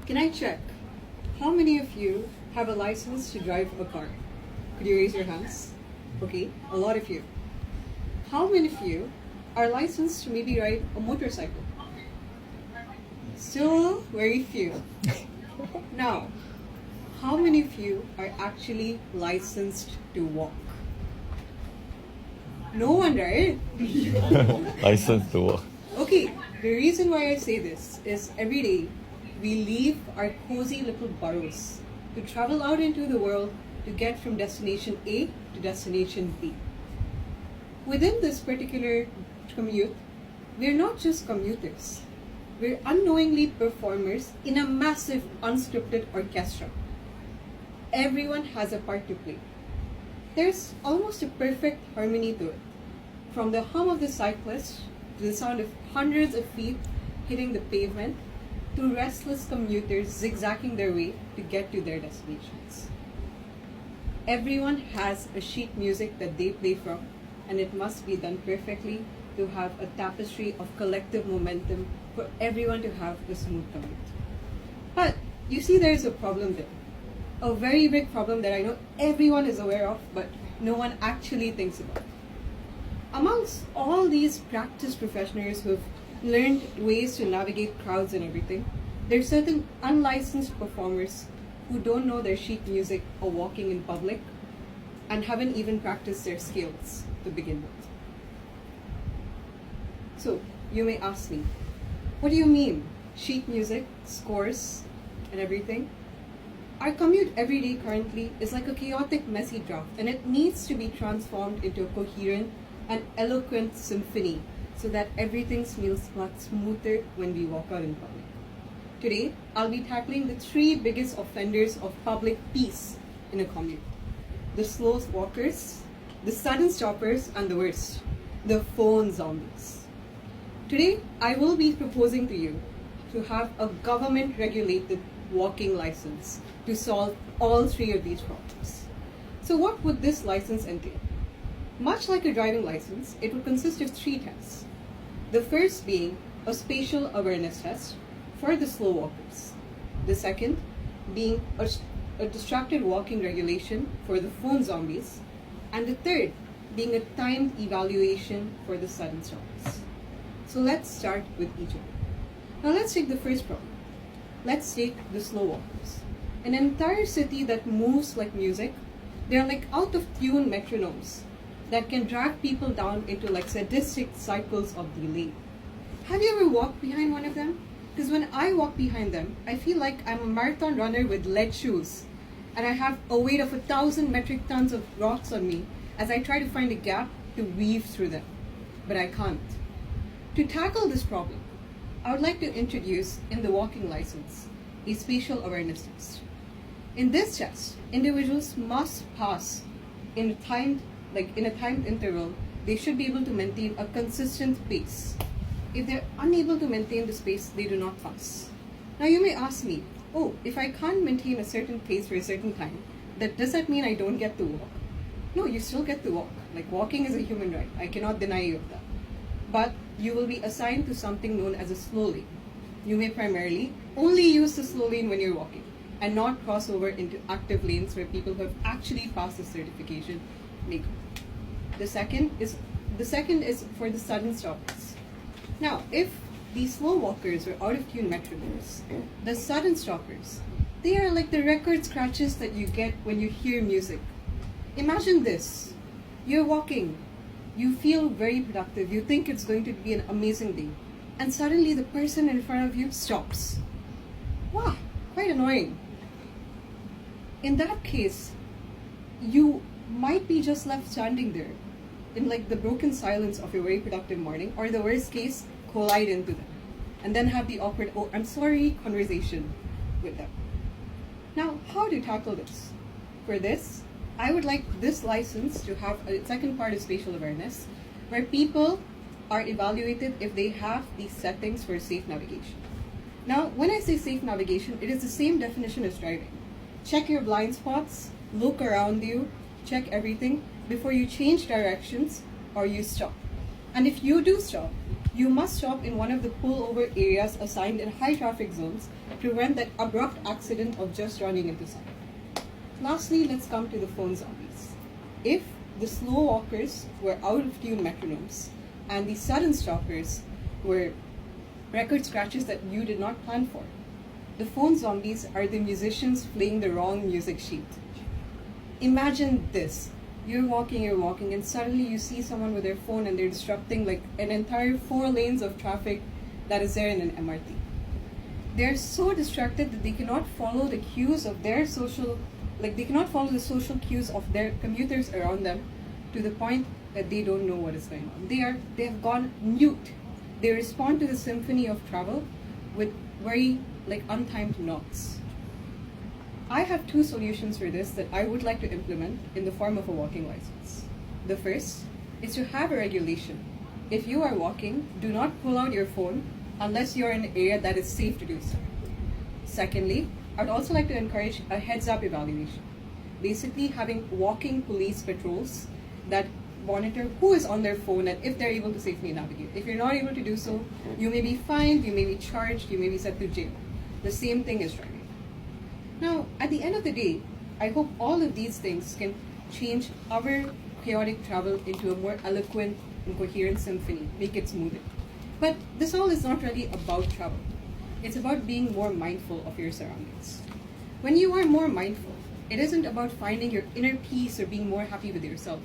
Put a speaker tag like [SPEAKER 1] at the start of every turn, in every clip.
[SPEAKER 1] Can I check? How many of you have a license to drive a car? Could you raise your hands? Okay, a lot of you. How many of you are licensed to maybe ride a motorcycle? Still very few. Now, how many of you are actually licensed to walk? No one, right?
[SPEAKER 2] License to walk.
[SPEAKER 1] Okay, the reason why I say this is every day we leave our cozy little burrows to travel out into the world to get from destination A to destination B. Within this particular commute, we're not just commuters. We're unknowingly performers in a massive unscripted orchestra. Everyone has a part to play. There's almost a perfect harmony to it. From the hum of the cyclist to the sound of hundreds of feet hitting the pavement to restless commuters zigzagging their way to get to their destinations. Everyone has a sheet music that they play from, and it must be done perfectly to have a tapestry of collective momentum for everyone to have a smooth commute. But you see, there is a problem there. A very big problem that I know everyone is aware of, but no one actually thinks about. Amongst all these practiced professionals who have learned ways to navigate crowds and everything, there are certain unlicensed performers who don't know their sheet music or walking in public and haven't even practiced their skills to begin with. So, you may ask me, what do you mean? Sheet music, scores, and everything? Our commute every day currently is like a chaotic, messy draft, and it needs to be transformed into a coherent and eloquent symphony so that everything feels much smoother when we walk out in public. Today, I'll be tackling the 3 biggest offenders of public peace in a commute. The slow walkers, the sudden stoppers, and the worst, the phone zombies. Today, I will be proposing to you to have a government-regulated walking license to solve all 3 of these problems. So what would this license entail? Much like a driving license, it would consist of 3 tests. The first being a spatial awareness test for the slow walkers. The second being a distracted walking regulation for the phone zombies. And the third being a timed evaluation for the sudden stoppers. So let's start with each of them. Now let's take the first problem. Let's take the slow walkers. An entire city that moves like music, they're like out-of-tune metronomes that can drag people down into like sadistic cycles of delay. Have you ever walked behind one of them? Because when I walk behind them, I feel like I'm a marathon runner with lead shoes, and I have a weight of 1,000 metric tons of rocks on me as I try to find a gap to weave through them. But I can't. To tackle this problem, I would like to introduce in the walking license a spatial awareness test. In this test, individuals must pass in a timed interval. They should be able to maintain a consistent pace. If they're unable to maintain this pace, they do not pass. Now you may ask me, oh, if I can't maintain a certain pace for a certain time, does that mean I don't get to walk? No, you still get to walk. Like, walking is a human right. I cannot deny you of that. But you will be assigned to something known as a slow lane. You may primarily only use the slow lane when you're walking and not cross over into active lanes where people who have actually passed the certification may go. The second is for the sudden stoppers. Now, if the slow walkers were out-of-tune metronomes, the sudden stoppers, they are like the record scratches that you get when you hear music. Imagine this. You're walking. You feel very productive. You think it's going to be an amazing day. And suddenly the person in front of you stops. Wow, quite annoying. In that case, you might be just left standing there in like the broken silence of your very productive morning, or the worst case, collide into them and then have the awkward, oh, I'm sorry, conversation with them. Now, how to tackle this? For this, I would like this license to have a second part of spatial awareness where people are evaluated if they have these settings for safe navigation. Now, when I say safe navigation, it is the same definition as driving. Check your blind spots, look around you, check everything before you change directions or you stop. And if you do stop, You must stop in one of the pullover areas assigned in high traffic zones to prevent that abrupt accident of just running into someone. Lastly, let's come to the phone zombies. If the slow walkers were out of tune metronomes and the sudden stoppers were record scratches that you did not plan for, the phone zombies are the musicians playing the wrong music sheet. Imagine this. You're walking, and suddenly you see someone with their phone and they're disrupting like an entire 4 lanes of traffic that is there in an MRT. They're so distracted that they cannot follow the cues of their social, they cannot follow the social cues of their commuters around them to the point that they don't know what is going on. They have gone mute. They respond to the symphony of travel with very untimed nods. I have 2 solutions for this that I would like to implement in the form of a walking license. The first is to have a regulation. If you are walking, do not pull out your phone unless you are in an area that is safe to do so. Secondly, I would also like to encourage a heads-up evaluation. Basically, having walking police patrols that monitor who is on their phone and if they're able to safely navigate. If you're not able to do so, you may be fined, you may be charged, you may be sent to jail. The same thing is driving. Now, at the end of the day, I hope all of these things can change our chaotic travel into a more eloquent and coherent symphony, make it smoother. But this all is not really about travel. It's about being more mindful of your surroundings. When you are more mindful, it isn't about finding your inner peace or being more happy with yourself.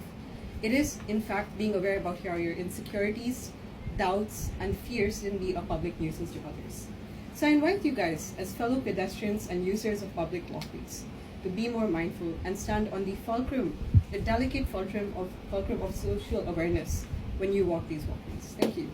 [SPEAKER 1] It is, in fact, being aware about how your insecurities, doubts, and fears can be a public nuisance to others. So I invite you guys, as fellow pedestrians and users of public walkways, to be more mindful and stand on the fulcrum, the delicate fulcrum of social awareness when you walk these walkways. Thank you.